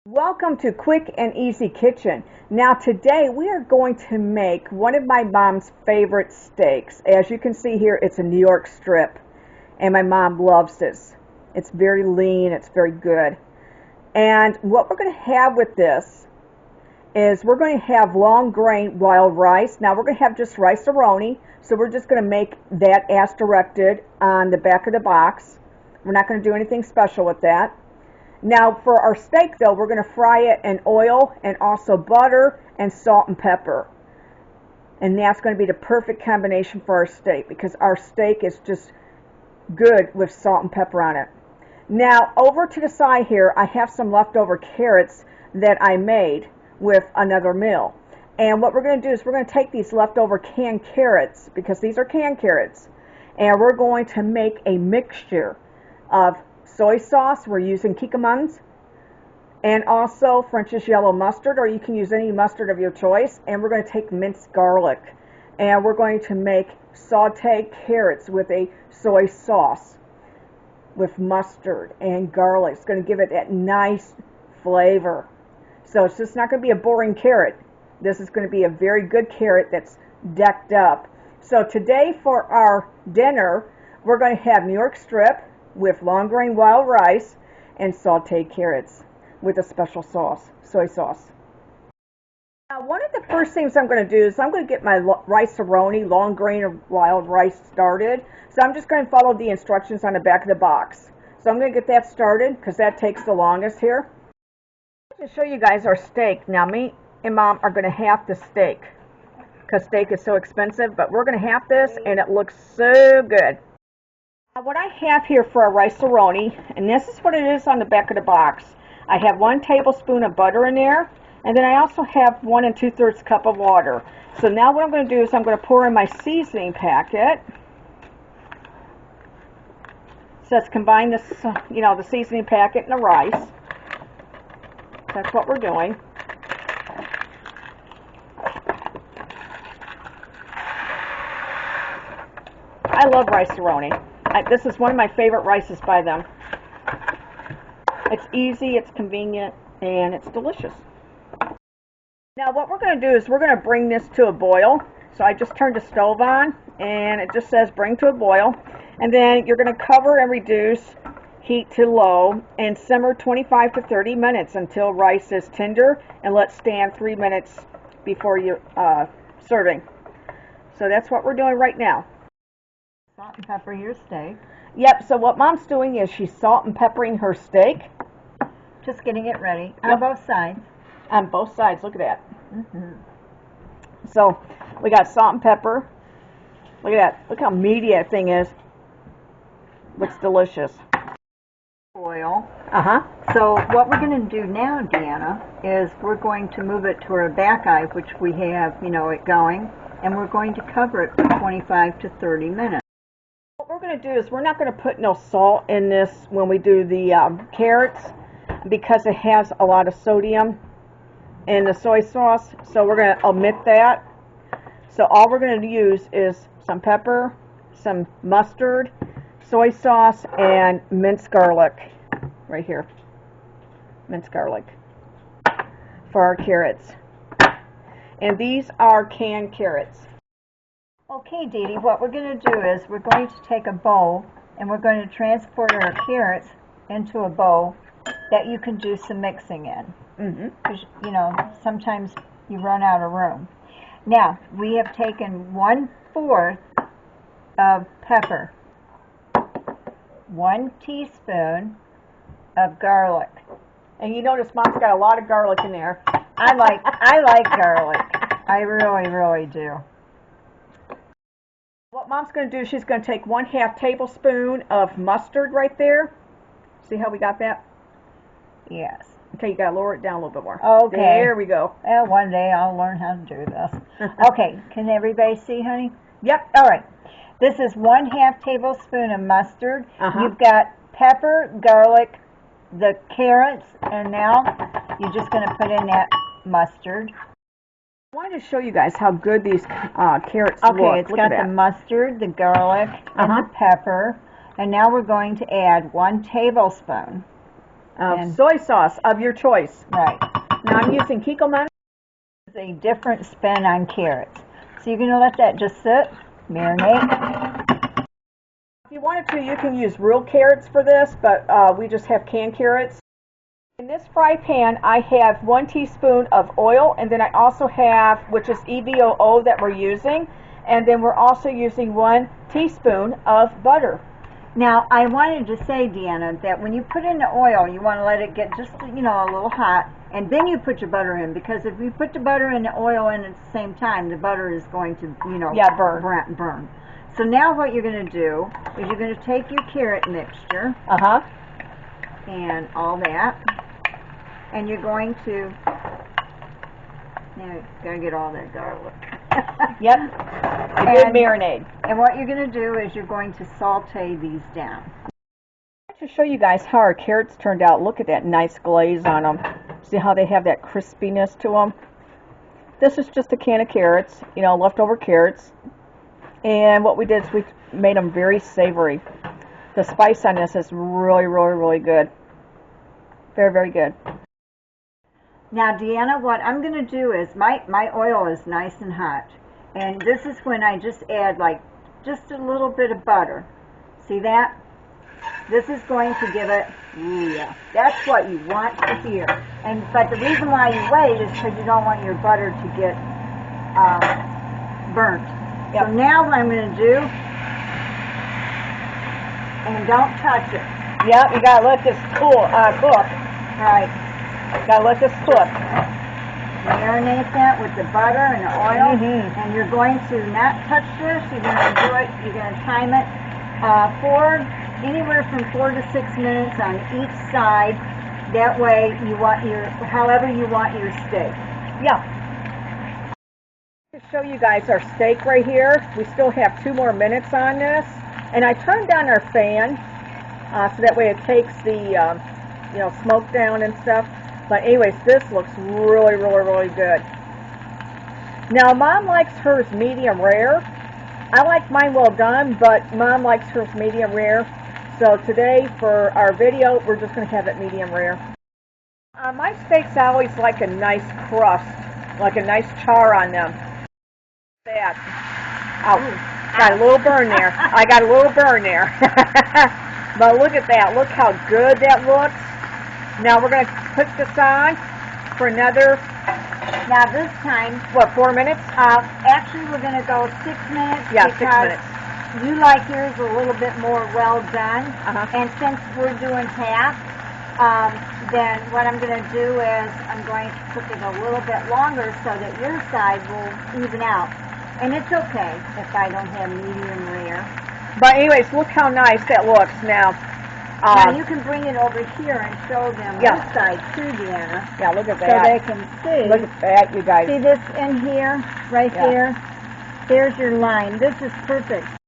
Welcome to Quick and Easy Kitchen. Now today we are going to make one of my mom's favorite steaks. As you can see here, it's a New York strip and my mom loves this. It's very lean, it's very good. And what we're going to have with this is we're going to have long grain wild rice. Now we're going to have just rice Roni, so we're just going to make that as directed on the back of the box. We're not going to do anything special with that. Now for our steak though, we're going to fry it in oil and also butter and salt and pepper. And that's going to be the perfect combination for our steak because our steak is just good with salt and pepper on it. Now over to the side here, I have some leftover carrots that I made with another meal. And what we're going to do is we're going to take these leftover canned carrots, because these are canned carrots, and we're going to make a mixture of soy sauce. We're using Kikkoman's, and also French's yellow mustard, or you can use any mustard of your choice. And we're going to take minced garlic, and we're going to make sauteed carrots with a soy sauce with mustard and garlic. It's going to give it that nice flavor. So it's just not going to be a boring carrot. This is going to be a very good carrot that's decked up. So today for our dinner, we're going to have New York strip with long grain wild rice and sauteed carrots with a special sauce, soy sauce. Now, one of the first things I'm going to do is I'm going to get my rice Roni, long grain wild rice, started. So I'm just going to follow the instructions on the back of the box. So I'm going to get that started because that takes the longest here. To show you guys our steak. Now me and Mom are going to half the steak because steak is so expensive, but we're going to half this and it looks so good. Now what I have here for our rice Roni, and this is what it is on the back of the box. I have 1 tablespoon of butter in there, and then I also have 1 2/3 cup of water. So now what I'm going to do is I'm going to pour in my seasoning packet. So let's combine this, the seasoning packet and the rice. That's what we're doing. I love rice Roni. This is one of my favorite rices by them. It's easy, it's convenient, and it's delicious. Now what we're going to do is we're going to bring this to a boil. So I just turned the stove on, and it just says bring to a boil. And then you're going to cover and reduce heat to low and simmer 25 to 30 minutes until rice is tender, and let stand 3 minutes before you're serving. So that's what we're doing right now. Salt and pepper your steak. Yep, so what Mom's doing is she's salt and peppering her steak. Just getting it ready on both sides. On both sides, look at that. So we got salt and pepper. Look at that. Look how meaty that thing is. Looks delicious. Oil. So what we're going to do now, Deanna, is we're going to move it to our back eye, which we have, it going, and we're going to cover it for 25 to 30 minutes. What we're going to do is we're not going to put no salt in this when we do the carrots, because it has a lot of sodium in the soy sauce, so we're going to omit that. So all we're going to use is some pepper, some mustard, soy sauce, and minced garlic right here. Minced garlic for our carrots. And these are canned carrots. Okay, Dee Dee, what we're going to do is we're going to take a bowl and we're going to transport our carrots into a bowl that you can do some mixing in. Because, sometimes you run out of room. Now, we have taken 1/4 of pepper, 1 teaspoon of garlic. And you notice Mom's got a lot of garlic in there. I like garlic. I really, really do. What Mom's going to do, she's going to take 1/2 tablespoon of mustard right there. See how we got that? Yes. Okay, you got to lower it down a little bit more. Okay. There we go. Well, one day I'll learn how to do this. Okay, can everybody see, honey? Yep. All right. This is 1/2 tablespoon of mustard. You've got pepper, garlic, the carrots, and now you're just going to put in that mustard. I wanted to show you guys how good these carrots look. Okay, it's got the mustard, the garlic, and the pepper. And now we're going to add 1 tablespoon soy sauce of your choice. Right. Now I'm using Kikkoman. It's a different spin on carrots. So you're going to let that just sit, marinate. If you wanted to, you can use real carrots for this, but we just have canned carrots. In this fry pan, I have 1 teaspoon of oil, and then I also have, which is EVOO that we're using, and then we're also using 1 teaspoon of butter. Now, I wanted to say, Deanna, that when you put in the oil, you want to let it get just, a little hot, and then you put your butter in, because if you put the butter and the oil in at the same time, the butter is going to, burn. So now what you're going to do is you're going to take your carrot mixture and all that, and you're going to, now you've got to get all that garlic. Yep, a good marinade. And what you're going to do is you're going to saute these down. I'm going to show you guys how our carrots turned out. Look at that nice glaze on them. See how they have that crispiness to them? This is just a can of carrots, leftover carrots. And what we did is we made them very savory. The spice on this is really, really, really good. Very, very good. Now, Deanna, what I'm going to do is, my oil is nice and hot. And this is when I just add, just a little bit of butter. See that? This is going to give it, yeah, that's what you want to hear. But the reason why you wait is because you don't want your butter to get burnt. Yep. So now what I'm going to do, and don't touch it. Yep, you got to let this cook. Right. Gotta let this cook. Marinate that with the butter and the oil, and you're going to not touch this. You're going to do it. You're going to time it anywhere from 4 to 6 minutes on each side. That way, you want however you want your steak. Yeah. To show you guys our steak right here, we still have 2 more minutes on this, and I turned down our fan so that way it takes the smoke down and stuff. But anyways, this looks really, really, really good. Now, Mom likes hers medium rare. I like mine well done, but Mom likes hers medium rare. So today, for our video, we're just going to have it medium rare. My steaks, I always like a nice crust, like a nice char on them. That. Oh, got a little burn there. I got a little burn there. But look at that. Look how good that looks. Now we're going to put this on for another, now this time, 4 minutes? Actually we're going to go 6 minutes. Yeah, 6 minutes. You like yours a little bit more well done. And since we're doing half, then what I'm going to do is I'm going to cook it a little bit longer so that your side will even out. And it's okay if I don't have medium rare. But anyways, look how nice that looks now. Now you can bring it over here and show them this side too, Deanna. Yeah, look at that. So they can see. Look at that, you guys. See this in here, right there? There's your line. This is perfect. I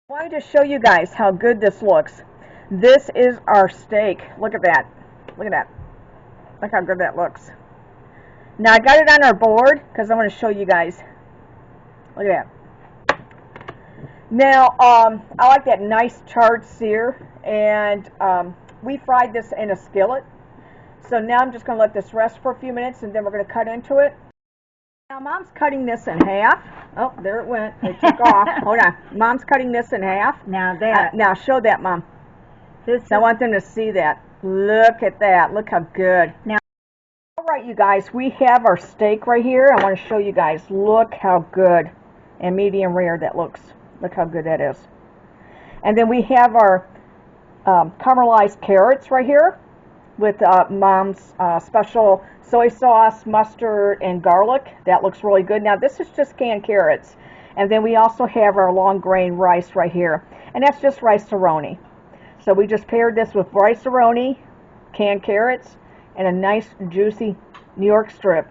wanted to show you guys how good this looks. This is our steak. Look at that. Look at that. Look how good that looks. Now I got it on our board because I want to show you guys. Look at that. Now, I like that nice charred sear, and we fried this in a skillet. So now I'm just going to let this rest for a few minutes, and then we're going to cut into it. Now, Mom's cutting this in half. Oh, there it went. It took off. Hold on. Mom's cutting this in half. Now that. Now, show that, Mom. I want them to see that. Look at that. Look how good. Now, all right, you guys, we have our steak right here. I want to show you guys. Look how good and medium rare that looks. Look how good that is. And then we have our caramelized carrots right here with Mom's special soy sauce, mustard, and garlic. That looks really good. Now, this is just canned carrots. And then we also have our long grain rice right here. And that's just rice Roni. So we just paired this with rice Roni, canned carrots, and a nice juicy New York strip.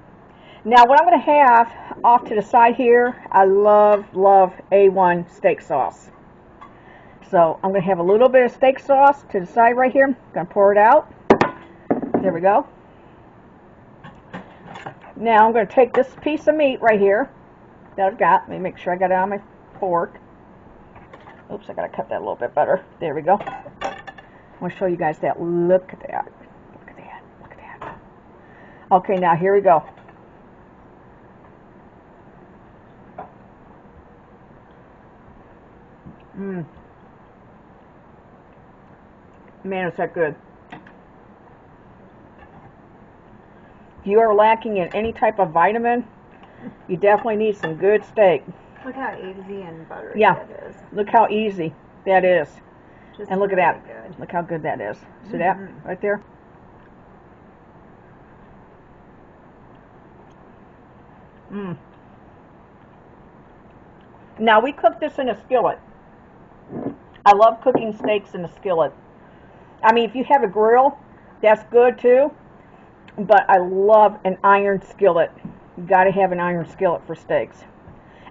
Now, what I'm going to have off to the side here, I love A1 steak sauce. So I'm going to have a little bit of steak sauce to the side right here. I'm going to pour it out. There we go. Now I'm going to take this piece of meat right here that I've got. Let me make sure I got it on my fork. Oops, I got to cut that a little bit better. There we go. I want to show you guys that. Look at that. Okay, now here we go. Mmm. Man, is that good. If you are lacking in any type of vitamin, you definitely need some good steak. Look how easy and buttery Yeah, that is. look how easy that is. Just And look really at that. good. Look how good that is. See that right there? Mmm. Now we cook this in a skillet. I love cooking steaks in a skillet. I mean, if you have a grill, that's good too. But I love an iron skillet. You got to have an iron skillet for steaks.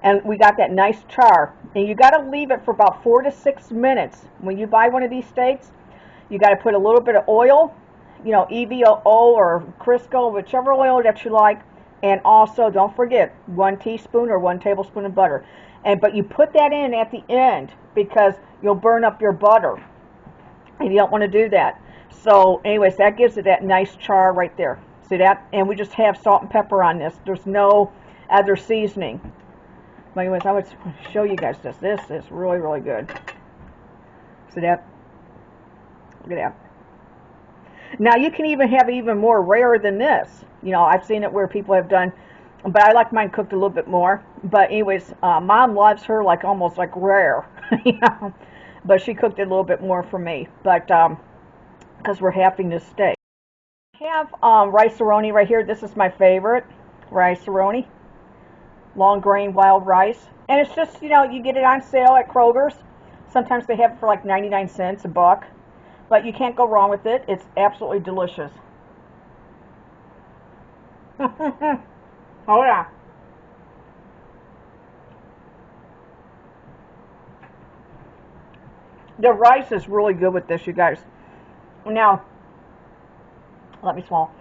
And we got that nice char. And you got to leave it for about 4 to 6 minutes. When you buy one of these steaks, you got to put a little bit of oil, you know, EVO or Crisco, whichever oil that you like. And also, don't forget, 1 teaspoon or 1 tablespoon of butter. But you put that in at the end because you'll burn up your butter. And you don't want to do that. So anyways, that gives it that nice char right there. See that? And we just have salt and pepper on this. There's no other seasoning. But anyways, I would show you guys this. This is really, really good. See that? Look at that. Now you can even have even more rare than this. You know, I've seen it where people have done, but I like mine cooked a little bit more. But anyways, Mom loves her like almost like rare. You know? But she cooked it a little bit more for me. But because we're having this steak. I have rice-a-roni right here. This is my favorite, rice-a-roni. Long grain wild rice. And it's just, you know, you get it on sale at Kroger's. Sometimes they have it for like 99 cents, a buck. But you can't go wrong with it. It's absolutely delicious. Oh yeah. The rice is really good with this, you guys. Now, let me swallow.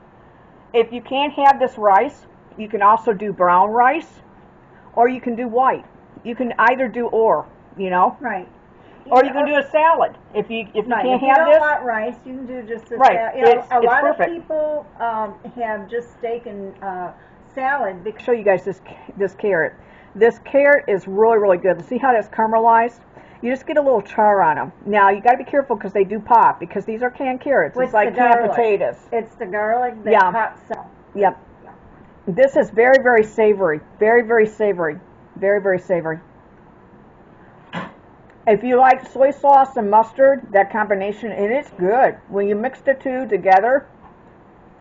If you can't have this rice, you can also do brown rice, or you can do white. You can either do or, you know. Right. Or you can do a salad. If you can't if you have don't this, want rice, you can do just a right. salad. You know, a lot perfect. of people have just steak and salad. I'll show you guys this carrot. This carrot is really, really good. See how that's caramelized? You just get a little char on them. Now, you got to be careful because they do pop, because these are canned carrots. It's like canned potatoes. It's the garlic that pops up. Yep. Yeah. This is very, very savory. Very, very savory. Very, very savory. If you like soy sauce and mustard, that combination, and it's good. When you mix the two together,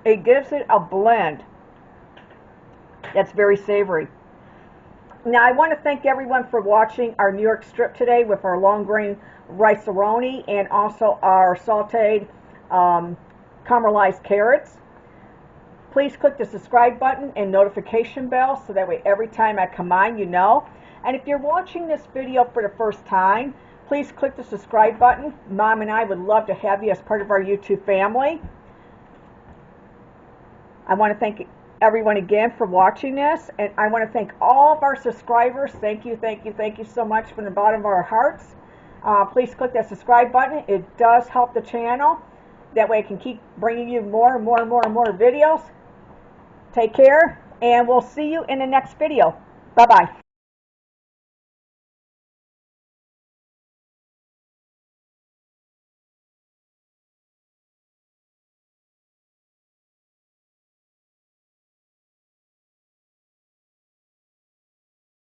it gives it a blend that's very savory. Now, I want to thank everyone for watching our New York strip today with our long grain rice-a-roni and also our sauteed caramelized carrots. Please click the subscribe button and notification bell so that way every time I come on, you know. And if you're watching this video for the first time, please click the subscribe button. Mom and I would love to have you as part of our YouTube family. I want to thank everyone again for watching this, and I want to thank all of our subscribers. Thank you, thank you, thank you so much from the bottom of our hearts. Please click that subscribe button. It does help the channel. That way I can keep bringing you more and more and more and more videos. Take care, and we'll see you in the next video. Bye-bye.